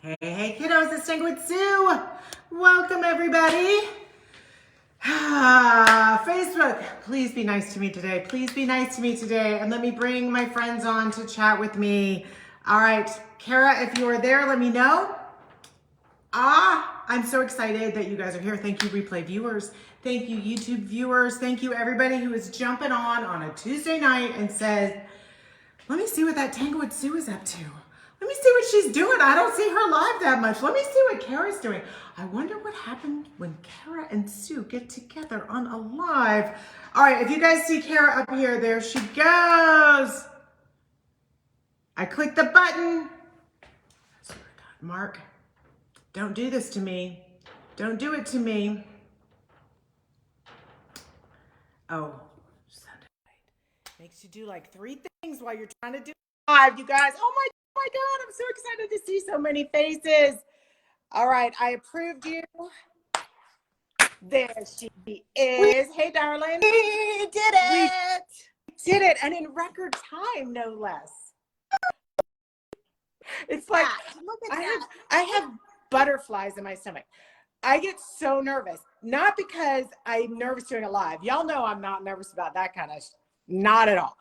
Hey, kiddos, it's Tanglewood Sue. Welcome, everybody. Facebook, please be nice to me today. Please be nice to me today. And let me bring my friends on to chat with me. All right, Kara, if you are there, let me know. I'm so excited that you guys are here. Thank you, replay viewers. Thank you, YouTube viewers. Thank you, everybody who is jumping on a Tuesday night and says, let me see what that Tanglewood Sue is up to. Let me see what she's doing. I don't see her live that much. Let me see what Kara's doing. I wonder what happened when Kara and Sue get together on a live. All right, if you guys see Kara up here, there she goes. I clicked the button. Mark, don't do this to me. Don't do it to me. Oh, makes you do like 3 things while you're trying to do live, you guys. Oh my God, I'm so excited to see so many faces. All right, I approved you. There she is. Hey, darling. We did it. We did it, and in record time, no less. It's like, look at that. I have butterflies in my stomach. I get so nervous, not because I'm nervous doing it live. Y'all know I'm not nervous about that kind of, not at all.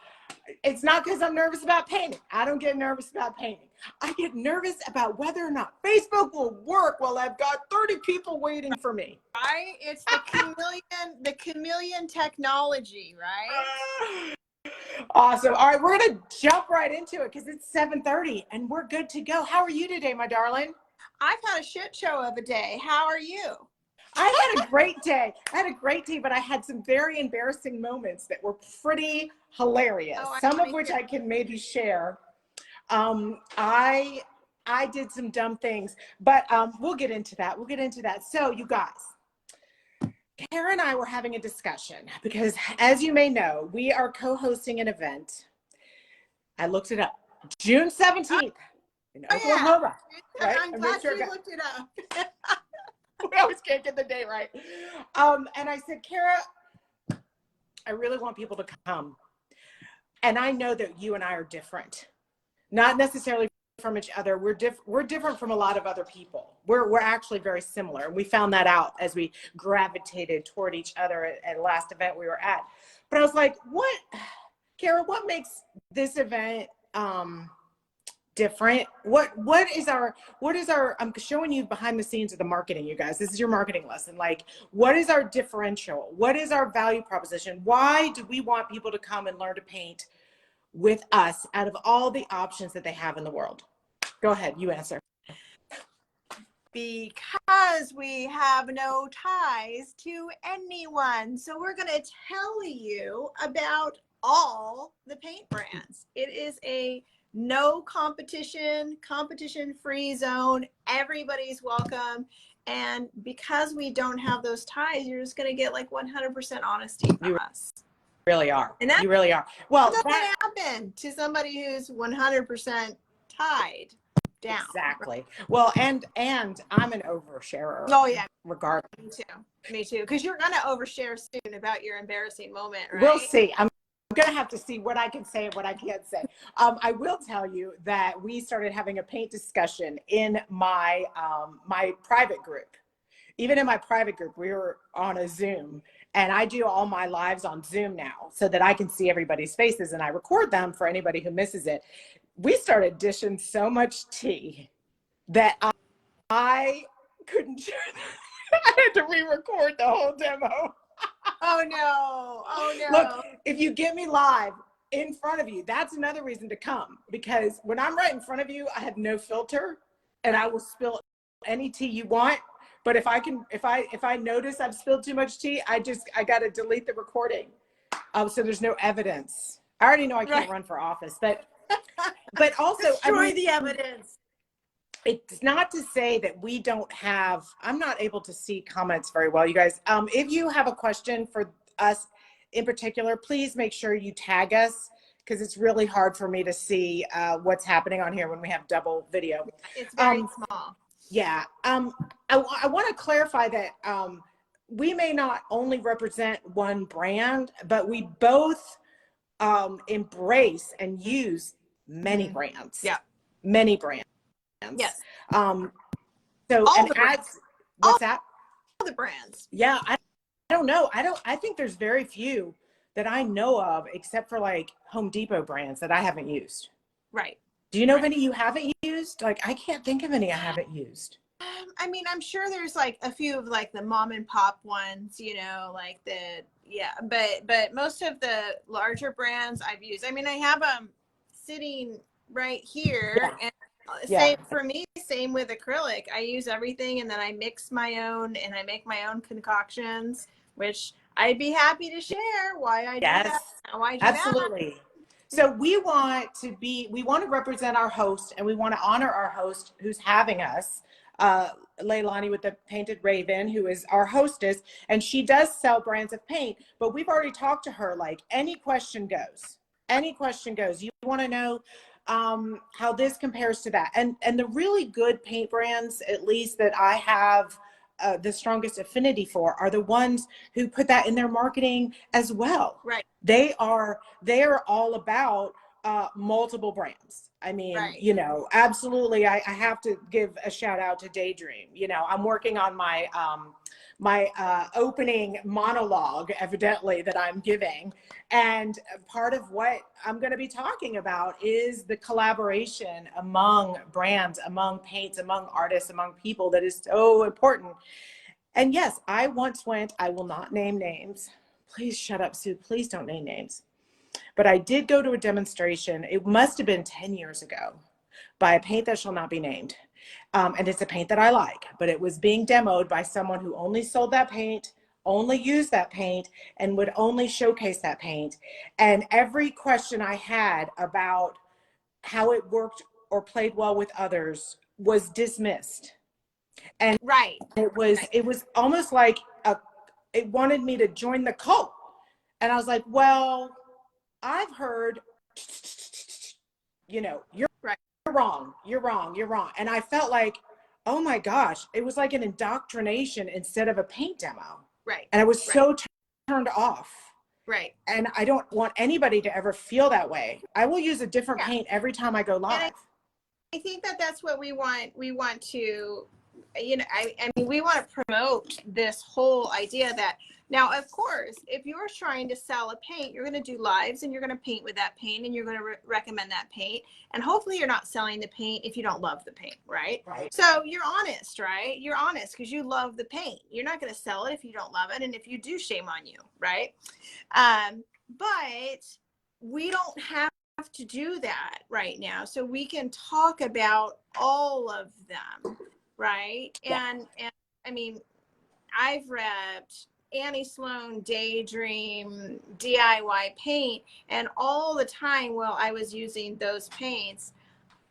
It's not because I'm nervous about painting. I don't get nervous about painting. I get nervous about whether or not Facebook will work while I've got 30 people waiting for me. Right? It's the chameleon technology, right? Awesome. All right, we're gonna jump right into it because it's 7:30 and we're good to go. How are you today, my darling? I've had a shit show of a day. How are you? I had a great day. But I had some very embarrassing moments that were pretty hilarious. Some of which I can maybe share. I did some dumb things, but we'll get into that. So, you guys, Kara and I were having a discussion because, as you may know, we are co-hosting an event. I looked it up. June 17th in Oklahoma. Yeah. Right? I'm glad you looked it up. We always can't get the date right. And I said, Kara, I really want people to come. And I know that you and I are different. Not necessarily from each other. We're different from a lot of other people. We're actually very similar. And we found that out as we gravitated toward each other at the last event we were at. But I was like, Kara, what makes this event different? What is our I'm showing you behind the scenes of the marketing, you guys. This is your marketing lesson. Like, what is our differential? What is our value proposition? Why do we want people to come and learn to paint with us out of all the options that they have in the world? Go ahead, you answer. Because we have no ties to anyone. So we're going to tell you about all the paint brands. It is a no competition free zone. Everybody's welcome. And because we don't have those ties, you're just going to get like 100% honesty from us. Really are. And that, you really are. Well, that happen to somebody who's 100% tied down. Exactly. Well, and I'm an oversharer. Oh yeah. Regardless. Me too. Because you're gonna overshare soon about your embarrassing moment, right? We'll see. I'm gonna have to see what I can say and what I can't say. I will tell you that we started having a paint discussion in my my private group. Even in my private group, we were on a Zoom, and I do all my lives on Zoom now so that I can see everybody's faces and I record them for anybody who misses it. We started dishing so much tea that I couldn't share that. I had to re-record the whole demo. Oh no. Look, if you get me live in front of you, that's another reason to come, because when I'm right in front of you, I have no filter and I will spill any tea you want. But if I notice I've spilled too much tea, I got to delete the recording. So there's no evidence. I already know I can't run for office, but also destroy the evidence. It's not to say that we don't have, I'm not able to see comments very well, you guys. If you have a question for us in particular, please make sure you tag us, because it's really hard for me to see what's happening on here when we have double video. It's very small. Yeah. I want to clarify that we may not only represent one brand, but we both embrace and use many brands. Yeah. Many brands. Yes. So, All and the brands. ads, what's that? All the brands. Yeah, I don't know. I think there's very few that I know of, except for like Home Depot brands that I haven't used. Right. Do you know of Right. any you haven't used? Like, I can't think of any I haven't used. I mean, I'm sure there's like a few of like the mom and pop ones, you know, like but most of the larger brands I've used. I mean, I have them sitting right here, Yeah. and Yeah. same for me, same with acrylic. I use everything, and then I mix my own, and I make my own concoctions, which I'd be happy to share why I do Yes, that, how I do that. absolutely. So we want to represent our host, and we want to honor our host who's having us, Leilani with the Painted Raven, who is our hostess, and she does sell brands of paint, but we've already talked to her, like any question goes. Any question goes. You want to know how this compares to that. And the really good paint brands, at least that I have the strongest affinity for, are the ones who put that in their marketing as well. Right. They are all about multiple brands. I mean, Right. you know, absolutely. I have to give a shout out to Daydream. You know, I'm working on my opening monologue, evidently, that I'm giving. And part of what I'm going to be talking about is the collaboration among brands, among paints, among artists, among people that is so important. And yes, I once went, I will not name names. Please shut up, Sue. Please don't name names. But I did go to a demonstration. It must have been 10 years ago by a paint that shall not be named. And it's a paint that I like, but it was being demoed by someone who only sold that paint, only used that paint, and would only showcase that paint. And every question I had about how it worked or played well with others was dismissed. And Right. it was almost like it wanted me to join the cult. And I was like, well, I've heard, you know, you're Right. wrong, you're wrong, you're wrong. And I felt like, oh my gosh, it was like an indoctrination instead of a paint demo. Right. And I was so turned off. Right. And I don't want anybody to ever feel that way. I will use a different paint every time I go live. I think that that's what we want. We want to, you know, I mean, we want to promote this whole idea that now, of course, if you're trying to sell a paint, you're going to do lives and you're going to paint with that paint and you're going to recommend that paint. And hopefully you're not selling the paint if you don't love the paint, right? Right. So you're honest, right? You're honest because you love the paint. You're not going to sell it if you don't love it. And if you do, shame on you, right? But we don't have to do that right now, so we can talk about all of them, right? And I mean, I've repped Annie Sloan, Daydream, DIY paint, and all the time while I was using those paints,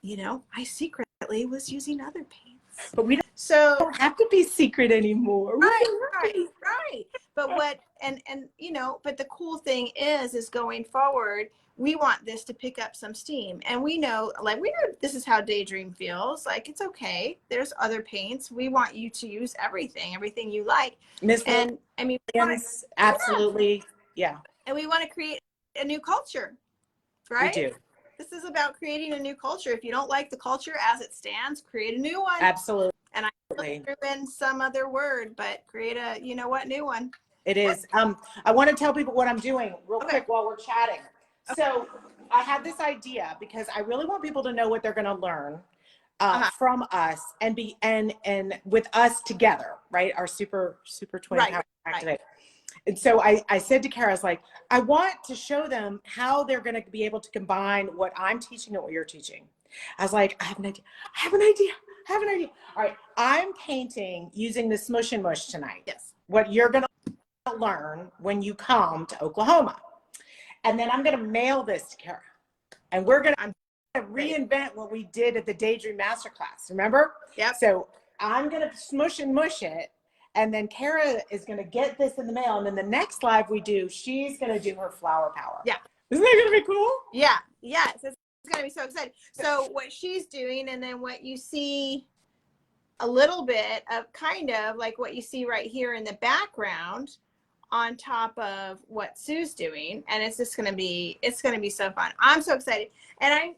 you know, I secretly was using other paints. But we don't have to be secret anymore. Right. But what, and you know, but the cool thing is going forward, we want this to pick up some steam. And we know this is how Daydream feels. Like, it's okay. There's other paints. We want you to use everything you like. And I mean, absolutely. Yeah. And we want to create a new culture, right? We do. This is about creating a new culture. If you don't like the culture as it stands, create a new one. Absolutely. And I threw in some other word, but create a, you know what, new one. It is. I want to tell people what I'm doing real quick while we're chatting. So I had this idea because I really want people to know what they're going to learn from us and with us together, right? Our super twin power activate. And so I said to Kara, I was like, I want to show them how they're going to be able to combine what I'm teaching and what you're teaching. I was like, I have an idea. All right. I'm painting using the Smush and Mush tonight. Yes. What you're going to learn when you come to Oklahoma. And then I'm going to mail this to Kara. And we're going to reinvent what we did at the Daydream Masterclass. Remember? Yep. So I'm going to smush and mush it. And then Kara is going to get this in the mail. And then the next live we do, she's going to do her flower power. Yeah. Isn't that going to be cool? Yeah. Yes. It's going to be so exciting. So what she's doing, and then what you see a little bit of kind of like what you see right here in the background on top of what Sue's doing. And it's just going to be, so fun. I'm so excited. And I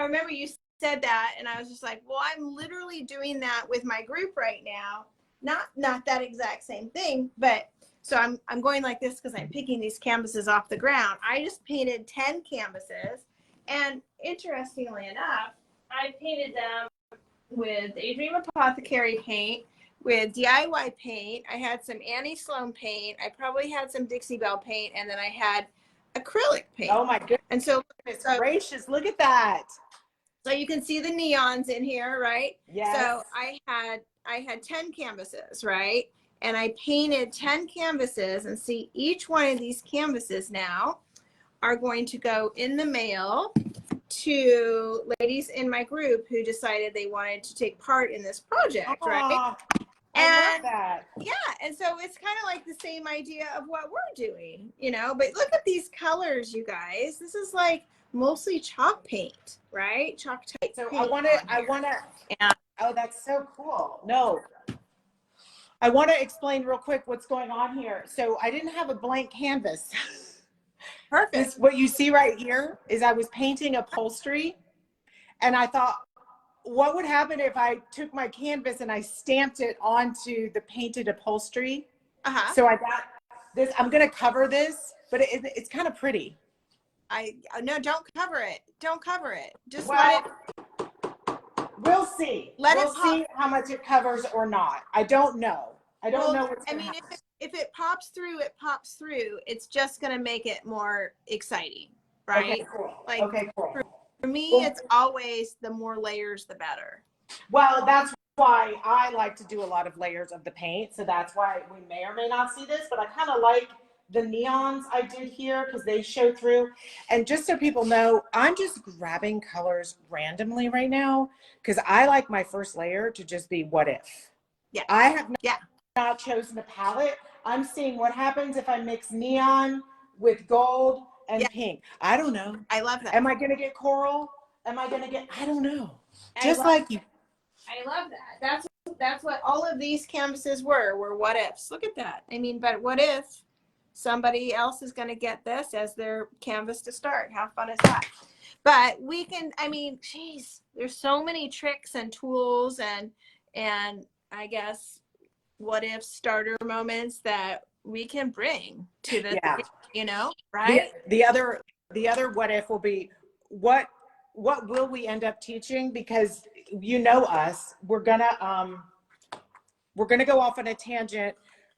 remember you said that, and I was just like, well, I'm literally doing that with my group right now. Not that exact same thing, but so I'm going like this because I'm picking these canvases off the ground. I just painted 10 canvases, and interestingly enough, I painted them with Adrian Apothecary paint, with DIY paint. I had some Annie Sloan paint. I probably had some Dixie Belle paint, and then I had acrylic paint. Oh my goodness. And so Gracious, look at that. So you can see the neons in here, right? Yes. So I had 10 canvases, right? And I painted 10 canvases, and see, each one of these canvases now are going to go in the mail to ladies in my group who decided they wanted to take part in this project, right? I love that. Yeah, and so it's kind of like the same idea of what we're doing, you know, but look at these colors, you guys. This is like mostly chalk paint, right? Chalkpaint. So I want to, Yeah. oh, that's so cool. No, I want to explain real quick what's going on here. So I didn't have a blank canvas. Perfect. What you see right here is I was painting upholstery, and I thought, what would happen if I took my canvas and I stamped it onto the painted upholstery? So I got this, I'm going to cover this, but it's kind of pretty. No, don't cover it. Don't cover it. Just Well, let it. We'll see. We'll see how much it covers or not. I don't know. I don't know what's going to happen. If it pops through, it pops through. It's just going to make it more exciting, right? Okay, cool. Like, okay, cool. For me, it's always the more layers, the better. Well, that's why I like to do a lot of layers of the paint. So that's why we may or may not see this, but I kind of like the neons I did here because they show through. And just so people know, I'm just grabbing colors randomly right now because I like my first layer to just be what if. Yeah. I have not chosen a palette. I'm seeing what happens if I mix neon with gold and pink. I don't know. I love that. Am I going to get coral? Am I going to get, I don't know. Just like you. I love that. That's what all of these canvases were what ifs. Look at that. I mean, but what if somebody else is going to get this as their canvas to start? How fun is that? But we can, I mean, geez, there's so many tricks and tools and I guess what if starter moments that we can bring to the, you know, right? The other what if will be what will we end up teaching? Because you know us, we're gonna go off on a tangent.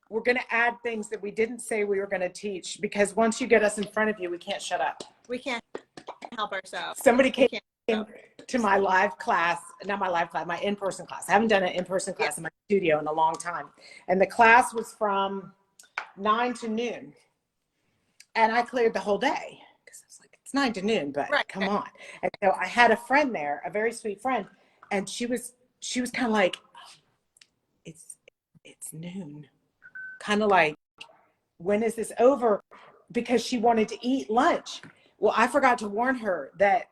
We're gonna add things that we didn't say we were gonna teach, because once you get us in front of you, we can't shut up. We can't help ourselves. Somebody came to my live class, not my live class, my in-person class. I haven't done an in-person class in my studio in a long time. And the class was from 9 to noon. And I cleared the whole day because I was like, it's 9 to noon, but come on. And so I had a friend there, a very sweet friend, and she was kind of like, it's noon. Kind of like, when is this over? Because she wanted to eat lunch. Well, I forgot to warn her that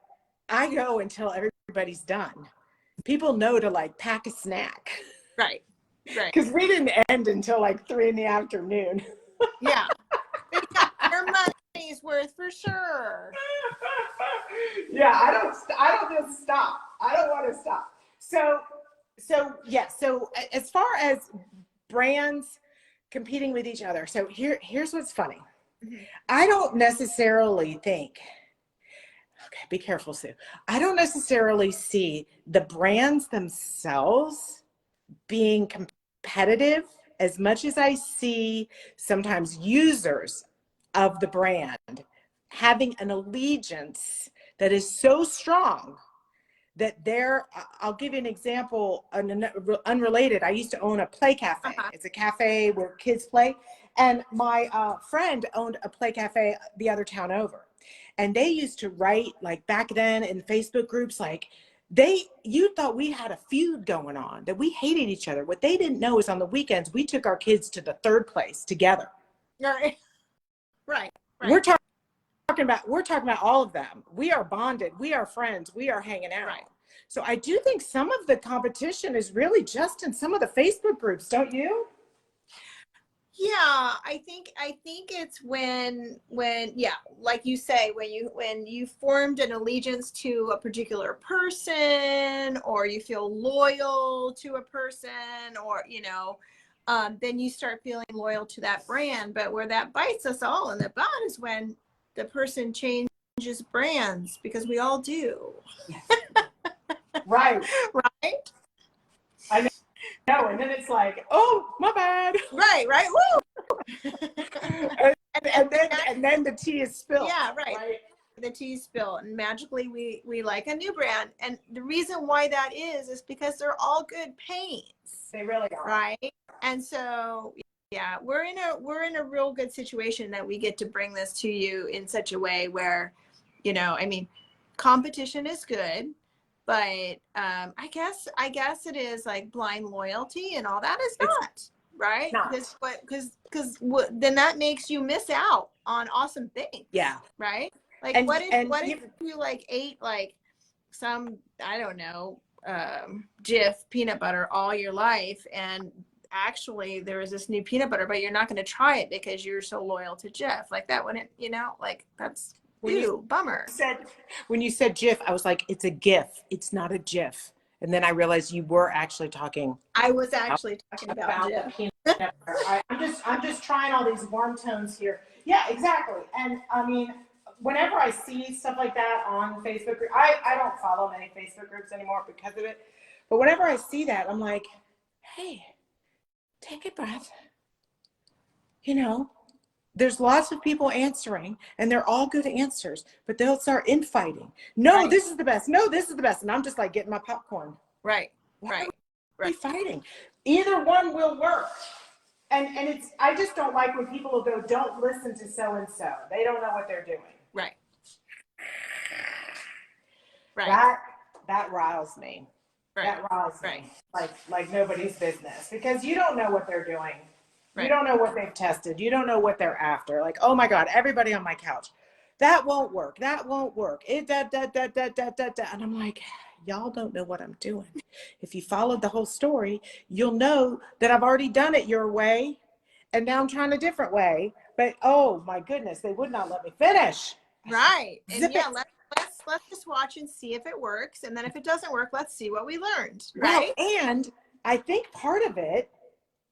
I go until everybody's done. People know to like pack a snack. Right. Because we didn't end until like 3 in the afternoon. Yeah. Your money's worth for sure. Yeah, I don't just stop. I don't want to stop. So as far as brands competing with each other, so here's what's funny. I don't necessarily think, okay, be careful, Sue. I don't necessarily see the brands themselves being competitive as much as I see sometimes users of the brand having an allegiance that is so strong that I'll give you an example, unrelated. I used to own a play cafe. It's a cafe where kids play. And my friend owned a play cafe the other town over. And they used to write, like back then in Facebook groups, like you thought we had a feud going on, that we hated each other. What they didn't know is on the weekends, we took our kids to the third place together. Right. We're talking about all of them. We are bonded. We are friends. We are hanging out. Right. So I do think some of the competition is really just in some of the Facebook groups, don't you? Yeah, I think it's yeah, like you say, when you formed an allegiance to a particular person, or you feel loyal to a person, or then you start feeling loyal to that brand. But where that bites us all in the butt is when the person changes brands, because we all do. Yes. Right. Right? I know. And then it's like, oh, my bad. Right, right. Woo! And then the tea is spilled. Yeah, right. The tea spill, and magically we like a new brand. And the reason why that is because they're all good paints. They really are. Right. And so yeah, we're in a real good situation that we get to bring this to you in such a way where, I mean, competition is good, but I guess it is like blind loyalty, and all that is not. Right? Because then that makes you miss out on awesome things. Yeah. Right? Like, what if you like ate like some, I don't know, Jif peanut butter all your life, and actually there was this new peanut butter, but you're not going to try it because you're so loyal to Jif. Like, that wouldn't, like, that's bummer. When you said Jif, I was like, it's a GIF. It's not a GIF. And then I realized you were actually talking. I was actually talking about the peanut butter. I'm just trying all these warm tones here. Yeah, exactly. And I mean, whenever I see stuff like that on Facebook, I don't follow many Facebook groups anymore because of it. But whenever I see that, I'm like, hey, take a breath. There's lots of people answering, and they're all good answers, but they'll start infighting. No, right. This is the best. No, this is the best. And I'm just like getting my popcorn. Right. Why are we fighting? Either one will work. And I just don't like when people will go, don't listen to so-and-so. They don't know what they're doing. Right. Right. That riles me. Right. That riles me. Like nobody's business, because you don't know what they're doing. Right. You don't know what they've tested. You don't know what they're after. Like, oh my God, everybody on my couch. That won't work. That won't work. And I'm like, y'all don't know what I'm doing. If you followed the whole story, you'll know that I've already done it your way, and now I'm trying a different way. But oh my goodness, they would not let me finish. Right. And yeah, let's just watch and see if it works. And then if it doesn't work, let's see what we learned. Right. Well, and I think part of it,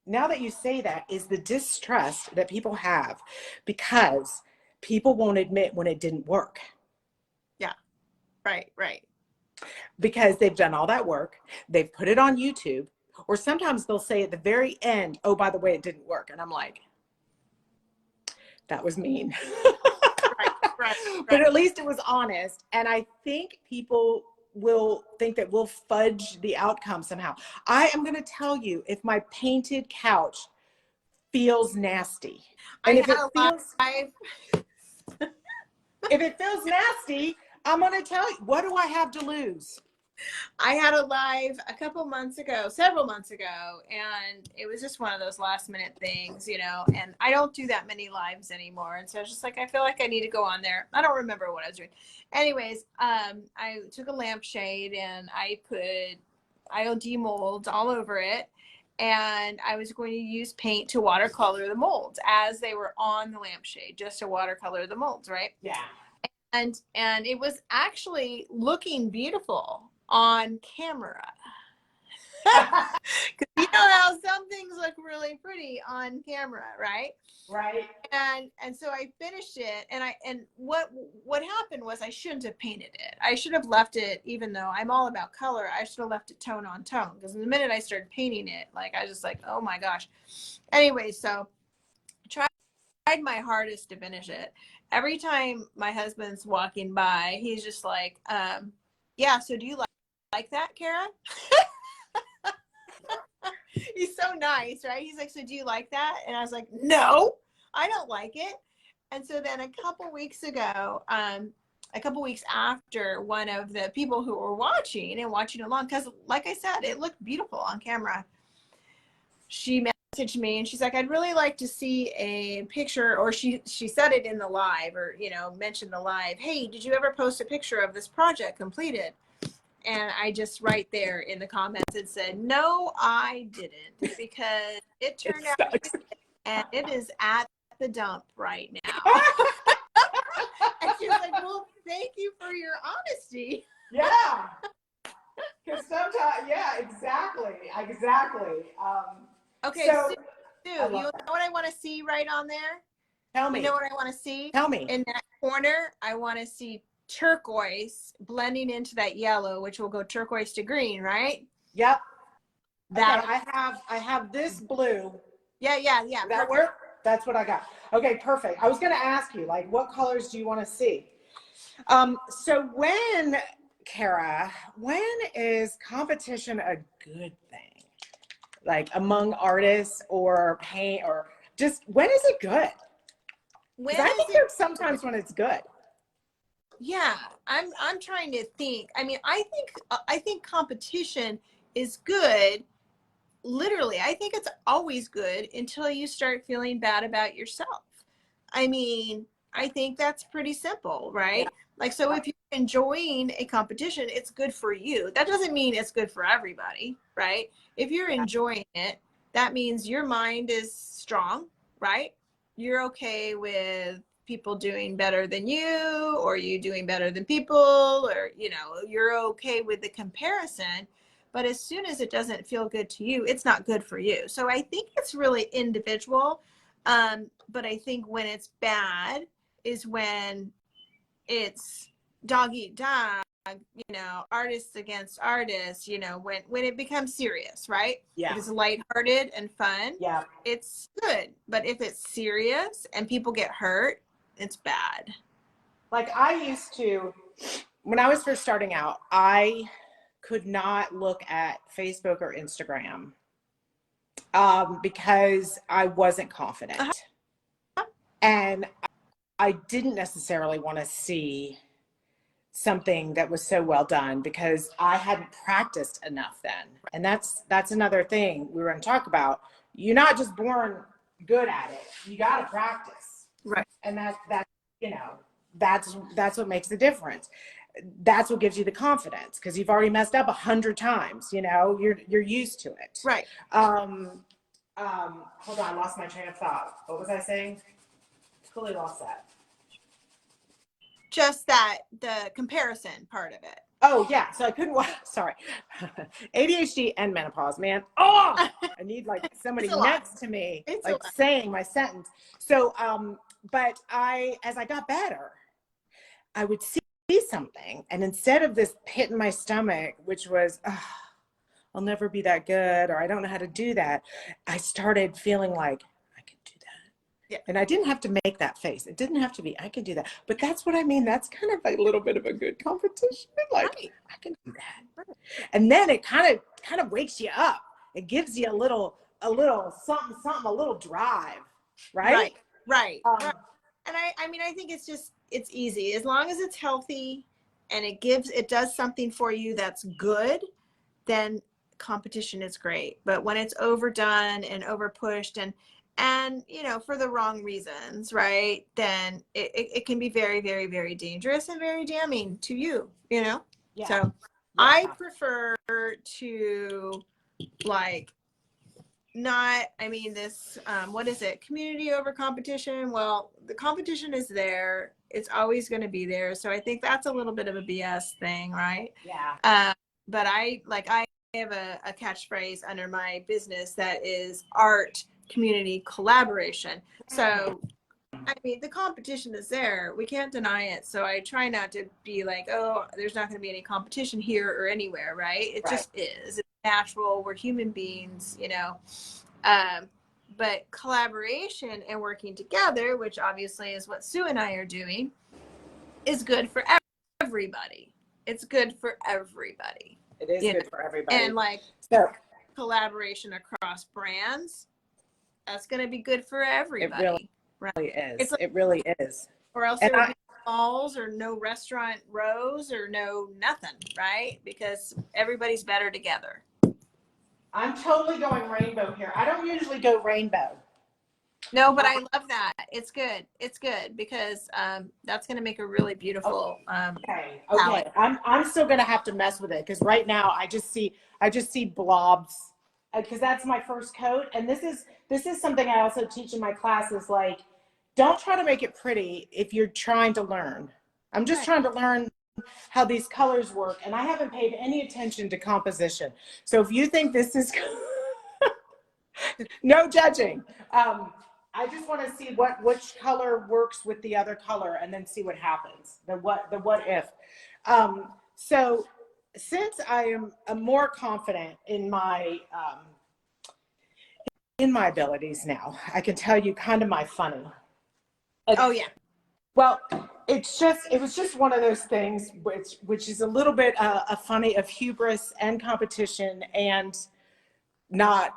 now that you say that, is the distrust that people have, because people won't admit when it didn't work. Yeah. Right. Because they've done all that work. They've put it on YouTube, or sometimes they'll say at the very end, oh, by the way, it didn't work. And I'm like, that was mean. Right. But at least it was honest. And I think people will think that we'll fudge the outcome somehow. I am going to tell you, if my painted couch feels nasty, and if it feels nasty, I'm going to tell you, what do I have to lose? I had a live several months ago, and it was just one of those last minute things, and I don't do that many lives anymore. And so it's just like, I feel like I need to go on there. I don't remember what I was doing. Anyways, I took a lampshade and I put IOD molds all over it. And I was going to use paint to watercolor the molds as they were on the lampshade, just to watercolor the molds, right? Yeah. And it was actually looking beautiful on camera. Because you know how some things look really pretty on camera, right? Right. And so I finished it, and what happened was I shouldn't have painted it. I should have left it, even though I'm all about color, I should have left it tone on tone, because the minute I started painting it, like, I was just like, oh my gosh. Anyway, so tried my hardest to finish it. Every time my husband's walking by, he's just like, yeah, so do you like that, Kara? He's so nice, right? He's like, so do you like that? And I was like, no, I don't like it. And so then a couple weeks ago, a couple weeks after, one of the people who were watching along, because like I said, it looked beautiful on camera, she messaged me and she's like, I'd really like to see a picture, or she said it in the live, or mentioned the live, hey, did you ever post a picture of this project completed? And I just right there in the comments had said, no, I didn't, because it turned out and it is at the dump right now. And she's like, well, thank you for your honesty. Yeah. Because sometimes, yeah, exactly. Okay, So Sue, you I know love that. what I want to see right on there? Tell You me. know what I want to see? Tell me. In that corner, I want to see turquoise blending into that yellow, which will go turquoise to green, right? Yep. That. Okay, I have this blue. Yeah. Does that work? That's what I got. Okay, perfect. I was going to ask you, like, what colors do you want to see? So when, Kara, when is competition a good thing? Like among artists or paint, or just when is it good? When Because I is think it? there's sometimes when it's good. Yeah, I'm trying to think. I mean, I think competition is good. Literally, I think it's always good until you start feeling bad about yourself. I mean, I think that's pretty simple, right? Like, so if you're enjoying a competition, it's good for you. That doesn't mean it's good for everybody, right? If you're enjoying it, that means your mind is strong, right? You're okay with people doing better than you, or you doing better than people, or, you know, you're okay with the comparison. But as soon as it doesn't feel good to you, it's not good for you. So I think it's really individual. But I think when it's bad is when it's dog eat dog, you know, artists against artists, you know, when it becomes serious, right? Yeah. If it's lighthearted and fun, Yeah. it's good. But if it's serious and people get hurt, it's bad. Like I used to, when I was first starting out, I could not look at Facebook or Instagram because I wasn't confident. And I didn't necessarily want to see something that was so well done because I hadn't practiced enough then. And that's another thing we were going to talk about. You're not just born good at it. You got to practice. Right. And that's you know, that's what makes the difference. That's what gives you the confidence because you've already messed up 100 times, you know, you're used to it. Right. Hold on, I lost my train of thought. What was I saying? Totally lost that. Just that the comparison part of it. Oh yeah, so I couldn't watch. Sorry, ADHD and menopause, man. Oh, I need like somebody next to me, like saying my sentence. So, but as I got better, I would see something, and instead of this pit in my stomach, which was, oh, I'll never be that good, or I don't know how to do that, I started feeling like I can do that. Yeah. And I didn't have to make that face. It didn't have to be, I can do that. But that's what I mean. That's kind of a little bit of a good competition. Like, right. I can do that. Right. And then it kind of wakes you up. It gives you a little something, a little drive. Right? Right. And I mean, I think it's easy. As long as it's healthy and it does something for you that's good, then competition is great. But when it's overdone and over pushed and you know, for the wrong reasons, right, then it can be very, very, very dangerous and very damning to you, you know? Yeah. So yeah. I prefer to like not, I mean, this, what is it? Community over competition. Well, the competition is there. It's always going to be there. So I think that's a little bit of a BS thing, right? Yeah. But I have a catchphrase under my business that is art, community, collaboration. So, I mean, the competition is there. We can't deny it. So I try not to be like, oh, there's not going to be any competition here or anywhere, right? It just is. It's natural. We're human beings, you know. But collaboration and working together, which obviously is what Sue and I are doing, is good for everybody. It's good for everybody. It is good for everybody. And like collaboration across brands, that's going to be good for everybody. It really is. It really is. Or else there would be malls or no restaurant rows or no nothing, right? Because everybody's better together. I'm totally going rainbow here. I don't usually go rainbow. No, but I love that. It's good. It's good because that's going to make a really beautiful okay. I'm still going to have to mess with it because right now I just see blobs because that's my first coat. And this is something I also teach in my classes. Like, don't try to make it pretty if you're trying to learn. I'm just trying to learn how these colors work, and I haven't paid any attention to composition. So if you think this is no judging. I just want to see which color works with the other color, and then see what happens. The what if. So since I am more confident in my abilities now, I can tell you kind of my funny. Oh yeah. Well, it was just one of those things which is a little bit a funny of hubris and competition and not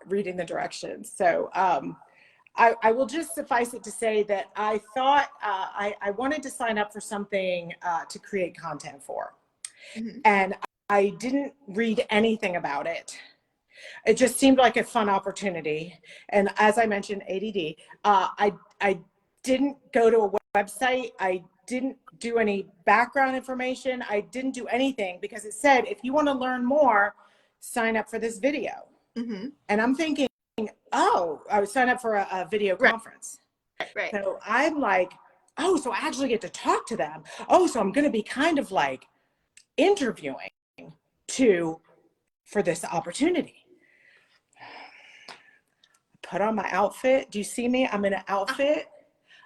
reading the directions. So I will just suffice it to say that I thought I wanted to sign up for something to create content for. Mm-hmm. And I didn't read anything about it. It just seemed like a fun opportunity. And as I mentioned, ADD, I didn't go to a website. I didn't do any background information. I didn't do anything because it said, if you want to learn more, sign up for this video. Mm-hmm. And I'm thinking, oh, I would sign up for a video conference. Right. So I'm like, oh, so I actually get to talk to them. Oh, so I'm going to be kind of like interviewing for this opportunity. Put on my outfit. Do you see me? I'm in an outfit.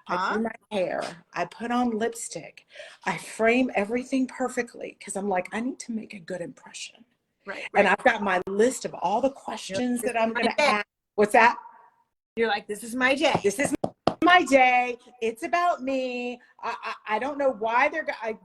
I do my hair. I put on lipstick. I frame everything perfectly because I'm like, I need to make a good impression. Right. And I've got my list of all the questions that I'm going to ask. What's that? You're like, this is my day. This is my day. It's about me. I don't know why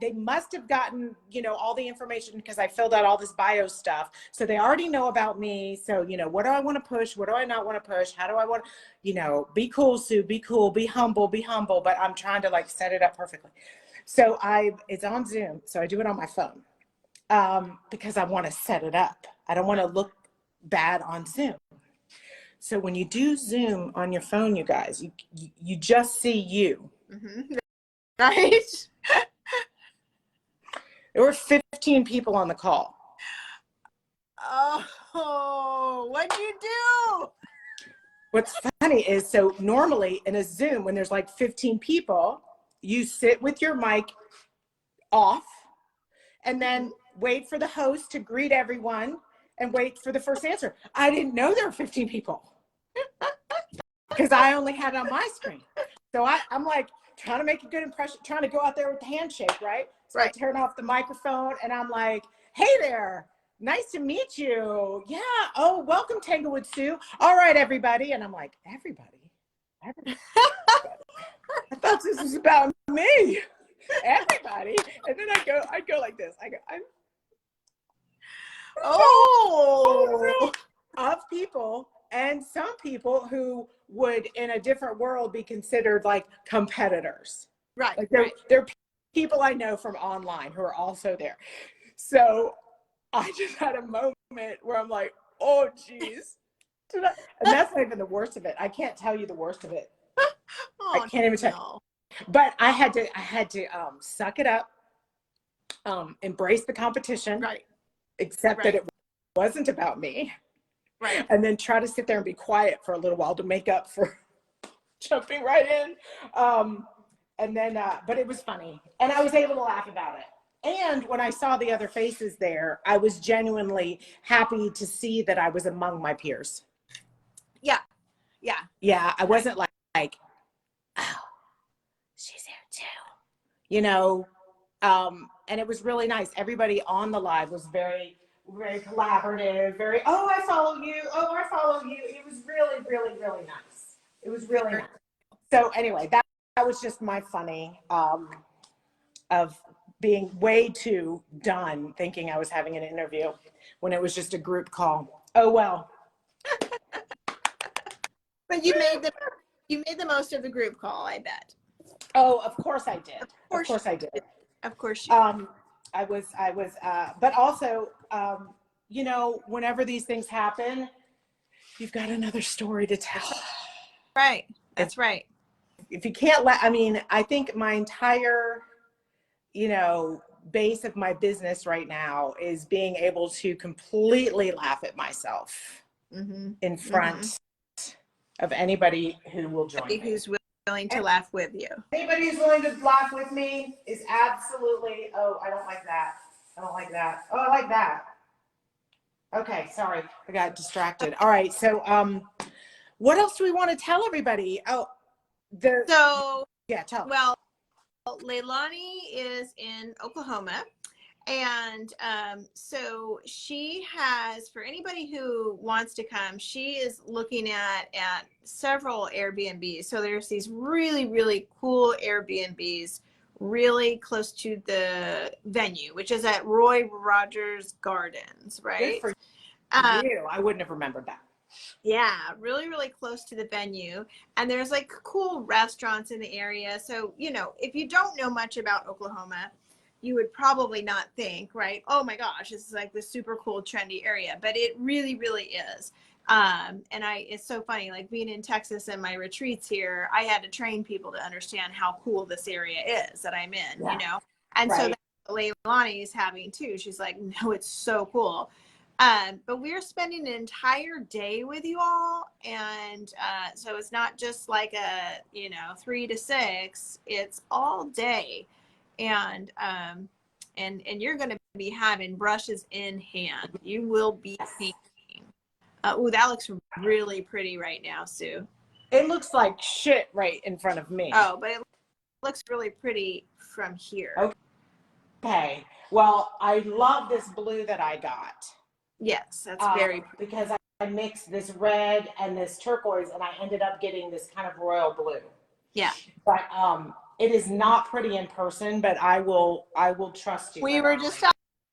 they must have gotten, all the information because I filled out all this bio stuff. So they already know about me. So, what do I want to push? What do I not want to push? How do I want to, be cool, Sue, be cool, be humble, but I'm trying to like set it up perfectly. So it's on Zoom. So I do it on my phone because I want to set it up. I don't want to look bad on Zoom. So when you do Zoom on your phone, you guys, you just see you. Mm-hmm. Right? There were 15 people on the call. Oh, what'd you do? What's funny is, so normally in a Zoom, when there's like 15 people, you sit with your mic off and then wait for the host to greet everyone and wait for the first answer. I didn't know there were 15 people. Because I only had it on my screen. So I'm like trying to make a good impression, trying to go out there with the handshake, right? So I turn off the microphone and I'm like, hey there, nice to meet you. Yeah, oh, welcome Tanglewood Sue. All right, everybody. And I'm like, everybody? I thought this was about me. Everybody. And then I'd go like this. Of people. And some people who would, in a different world, be considered like competitors. Right. Like they're people I know from online who are also there. So I just had a moment where I'm like, oh, geez. And that's not even the worst of it. I can't tell you the worst of it. I can't even tell you. But I had to suck it up, embrace the competition, accept that it wasn't about me. Right. And then try to sit there and be quiet for a little while to make up for jumping right in. And then, but it was funny. And I was able to laugh about it. And when I saw the other faces there, I was genuinely happy to see that I was among my peers. Yeah. Yeah. Yeah. I wasn't like, oh, she's here too. And it was really nice. Everybody on the live was very collaborative, oh, I follow you. Oh, I follow you. It was really, really, really nice. It was really nice. So anyway, that was just my funny of being way too done thinking I was having an interview when it was just a group call. Oh, well. But you made the most of the group call, I bet. Oh, of course I did. Of course I did. Of course you did. I was, but also, whenever these things happen, you've got another story to tell. Right. That's right. If you can't I think my entire, base of my business right now is being able to completely laugh at myself in front of anybody who will join me. Who's willing to laugh with you. Anybody who's willing to laugh with me is absolutely, oh, I don't like that. I don't like that. Oh, I like that. Okay, sorry, I got distracted. All right, so what else do we want to tell everybody? Oh, tell. Well, Leilani is in Oklahoma. And so she has, for anybody who wants to come, she is looking at several Airbnbs. So there's these really, really cool Airbnbs really close to the venue, which is at Roy Rogers Gardens, right? Good for you. I wouldn't have remembered that. Yeah, really, really close to the venue. And there's like cool restaurants in the area. So, you know, if you don't know much about Oklahoma, you would probably not think, right? Oh my gosh, this is like this super cool, trendy area, but it really, really is. And it's so funny, like being in Texas and my retreats here, I had to train people to understand how cool this area is that I'm in, you know? And so that's what Leilani is having too. She's like, no, it's so cool. But we're spending an entire day with you all. And so it's not just like a, 3 to 6, it's all day. And you're going to be having brushes in hand. You will be painting. Oh, that looks really pretty right now, Sue. It looks like shit right in front of me. Oh, but it looks really pretty from here. Okay. Well, I love this blue that I got. Yes, that's very pretty. Because I mixed this red and this turquoise, and I ended up getting this kind of royal blue. Yeah. But it is not pretty in person, but I will trust you. We were just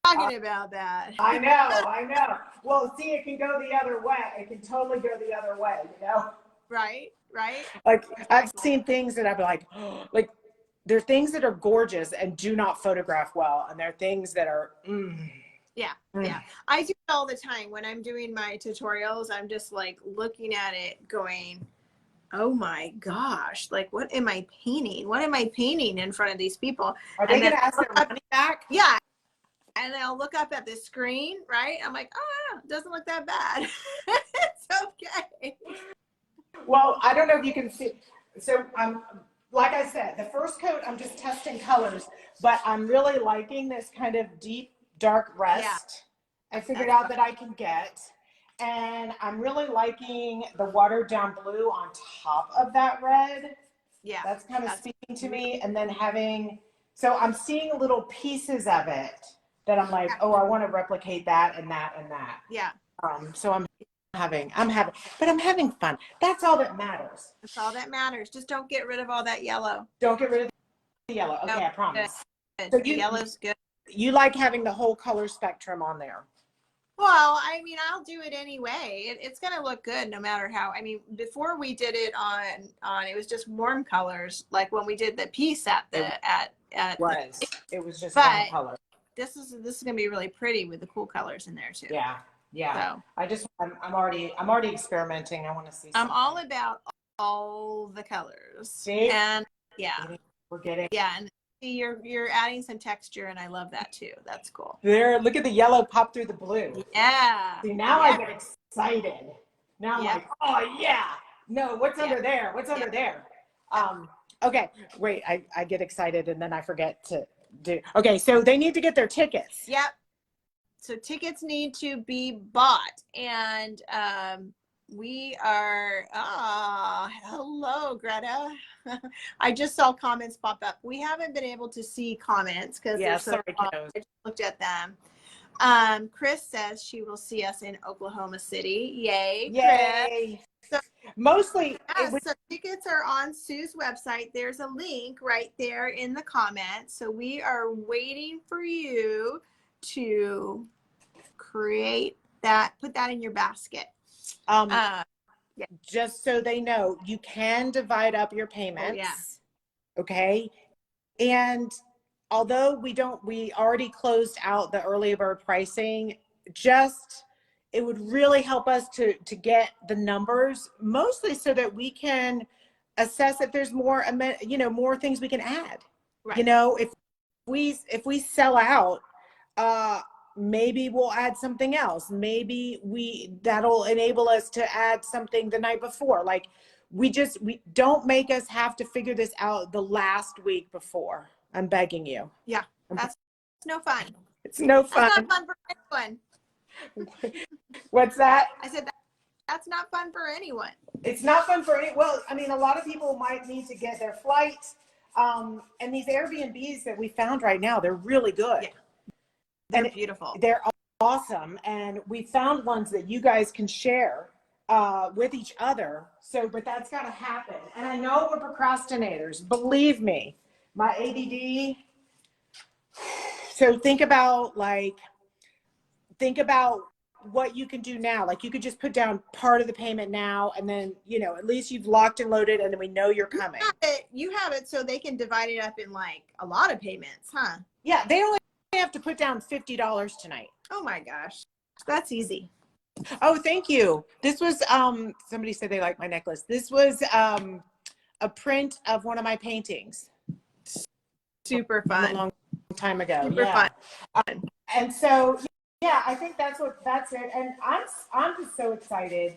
talking about that. I know. Well, see, it can go the other way. It can totally go the other way, you know? Right. Like, I've seen things that I've been like, like, there are things that are gorgeous and do not photograph well, and there are things that are, Yeah. I do it all the time. When I'm doing my tutorials, I'm just like looking at it going, oh my gosh, like what am I painting? What am I painting in front of these people? Are they going to ask their money back? Yeah. And I'll look up at the screen, right? I'm like, oh, it doesn't look that bad. It's okay. Well, I don't know if you can see. So like I said, the first coat, I'm just testing colors, but I'm really liking this kind of deep, dark rust. Yeah. I figured out that I can get. And I'm really liking the watered down blue on top of that red. Yeah. That's kind of speaking to me. And then so I'm seeing little pieces of it that I'm like, oh, I want to replicate that and that and that. Yeah. So I'm having fun. That's all that matters. That's all that matters. Just don't get rid of all that yellow. Don't get rid of the yellow. Okay, no, I promise. Good. So the yellow's good. You like having the whole color spectrum on there. Well, I mean, I'll do it anyway. It's going to look good no matter how. I mean, before we did it on it was just warm colors. Like when we did the piece it was just warm color. This is going to be really pretty with the cool colors in there too. Yeah. So I'm already experimenting. I want to see something. I'm all about all the colors. See? And we're getting and see you're adding some texture, and I love that too. That's cool. There, look at the yellow pop through the blue. Yeah. See, now I get excited. Now I'm like, oh yeah. No, what's under there? What's under there? Okay, wait, I get excited and then I forget to do. Okay, so they need to get their tickets. Yep. So tickets need to be bought, and we are, hello, Greta. I just saw comments pop up. We haven't been able to see comments because I just looked at them. Chris says she will see us in Oklahoma City. Yay. So, mostly. So tickets are on Sue's website. There's a link right there in the comments. So we are waiting for you to create that, put that in your basket. Just so they know, you can divide up your payments. Okay. And although we already closed out the early bird pricing, it would really help us to get the numbers, mostly so that we can assess if there's more, more things we can add. Right. If we sell out, maybe we'll add something else. Maybe that'll enable us to add something the night before. Like we don't make us have to figure this out the last week before. I'm begging you. Yeah, that's no fun. It's no fun. That's not fun for anyone. What's that? I said that's not fun for anyone. It's not fun for any. Well, I mean, a lot of people might need to get their flights. And these Airbnbs that we found right now, they're really good. Yeah. They're beautiful. They're awesome. And we found ones that you guys can share with each other. So, but that's got to happen. And I know we're procrastinators. Believe me, my ADD. So think about what you can do now. Like you could just put down part of the payment now, and then, at least you've locked and loaded, and then we know you're coming. You have it so they can divide it up in like a lot of payments, huh? Yeah, they only have to put down $50 tonight. Oh my gosh, that's easy. Oh, thank you. This was somebody said they liked my necklace. This was a print of one of my paintings. Super fun. A long time ago. Super fun. And so yeah, I think that's it. And I'm just so excited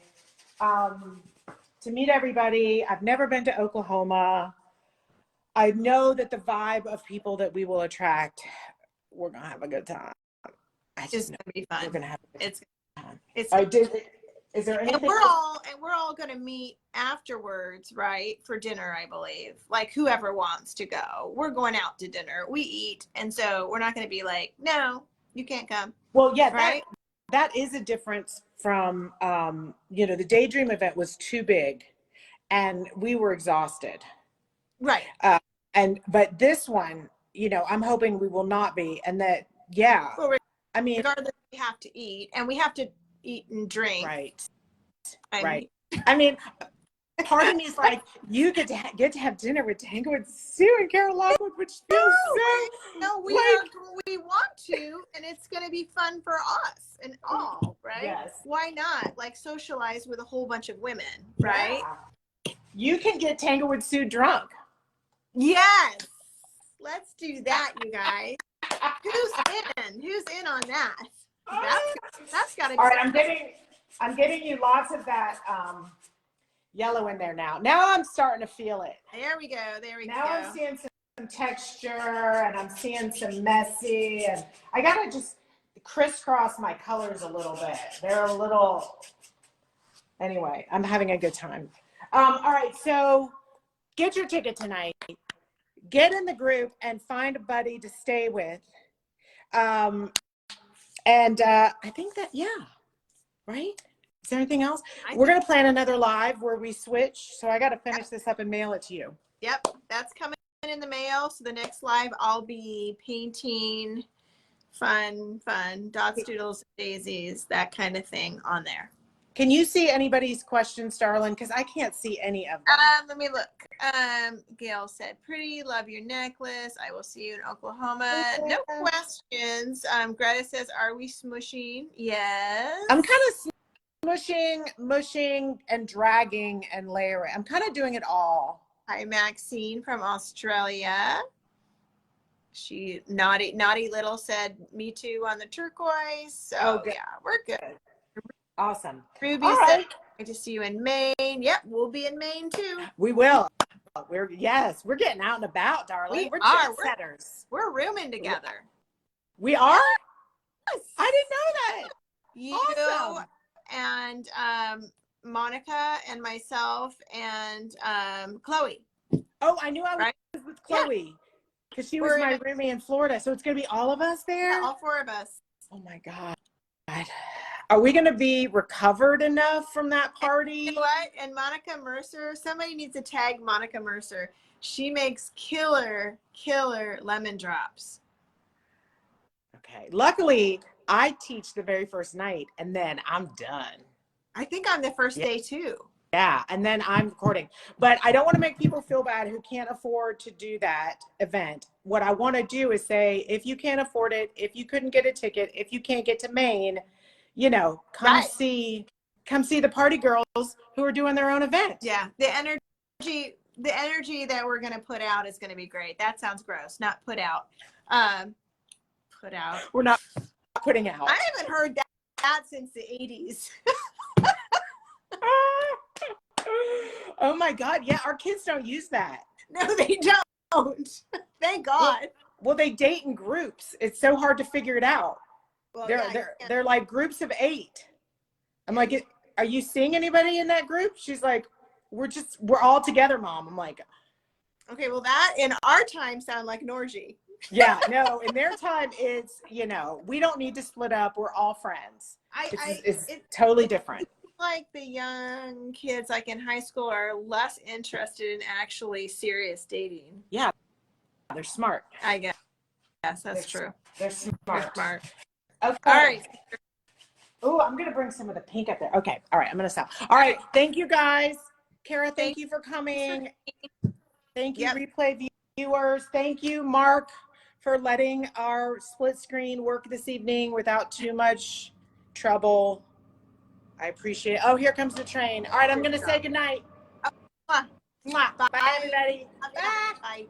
to meet everybody. I've never been to Oklahoma. I know that the vibe of people that we will attract, we're gonna have a good time. It's just gonna be fun. We're gonna have a good time. Is there anything? And we're all gonna meet afterwards, right? For dinner, I believe. Like whoever wants to go. We're going out to dinner. We eat, and so we're not gonna be like, no, you can't come. Well, yeah, right. That is a difference from, the Daydream event was too big and we were exhausted. Right. But this one, I'm hoping we will not be. And that, yeah, well, I mean, regardless, we have to eat, and we have to eat and drink. Right. Right. I mean, part of me is like, you get to have dinner with Tanglewood Sue and Carol Lockwood, which feels No, we want to, and it's going to be fun for us and all, right? Yes. Why not? Like socialize with a whole bunch of women, right? Yeah. You can get Tanglewood Sue drunk. Yes. Let's do that, you guys. Who's in on that? That's got to be. All right, I'm getting you lots of that yellow in there now. Now I'm starting to feel it. There we go. Now I'm seeing some texture, and I'm seeing some messy, and I gotta just crisscross my colors a little bit. They're a little. Anyway, I'm having a good time. All right, so get your ticket tonight. Get in the group and find a buddy to stay with. And I think that, yeah, right? Is there anything else? We're going to plan another live where we switch. So I got to finish this up and mail it to you. Yep, that's coming in the mail. So the next live, I'll be painting fun, dots, doodles, daisies, that kind of thing on there. Can you see anybody's questions, darling? Because I can't see any of them. Let me look. Gail said, pretty, love your necklace. I will see you in Oklahoma. No questions. Greta says, are we smushing? Yes. I'm kind of mushing, and dragging and layering. I'm kind of doing it all. Hi, Maxine from Australia. She, naughty little, said, me too on the turquoise. So, yeah, we're good. Awesome. Ruby said, great to see you in Maine. Yep, we'll be in Maine too. We will. We're getting out and about, darling. We're jet setters. We're rooming together. We are? Yes. I didn't know that. You awesome. And Monica and myself and Chloe. Oh, I knew I was with Chloe because she was my roomie in Florida. So it's going to be all of us there? Yeah, all four of us. Oh my God. Are we going to be recovered enough from that party? You know what? And Monica Mercer, somebody needs to tag Monica Mercer. She makes killer lemon drops. Okay. Luckily, I teach the very first night and then I'm done. I think I'm the first day too. Yeah. And then I'm recording. But I don't want to make people feel bad who can't afford to do that event. What I want to do is say, if you can't afford it, if you couldn't get a ticket, if you can't get to Maine, come see the party girls who are doing their own event. Yeah. The energy that we're going to put out is going to be great. That sounds gross. Not put out. put out. We're not putting out. I haven't heard that since the 80s. Oh my God. Yeah, our kids don't use that. No, they don't. Thank God. Well, they date in groups. It's so hard to figure it out. Well, They're like groups of 8. I'm like, are you seeing anybody in that group? She's like, we're all together, Mom. I'm like, okay, well, that in our time sound like an orgy. yeah, no, in their time, it's, we don't need to split up. We're all friends. It's totally different. Like the young kids, like in high school, are less interested in actually serious dating. Yeah, they're smart. I guess. Yes, that's true. They're smart. They're smart. Okay. All right. Oh, I'm going to bring some of the pink up there. Okay. All right. I'm going to stop. All right. Thank you, guys. Kara, thank you for coming. Thank you, replay viewers. Thank you, Mark, for letting our split screen work this evening without too much trouble. I appreciate it. Oh, here comes the train. All right. I'm going to say goodnight. Bye. Bye, everybody. Bye.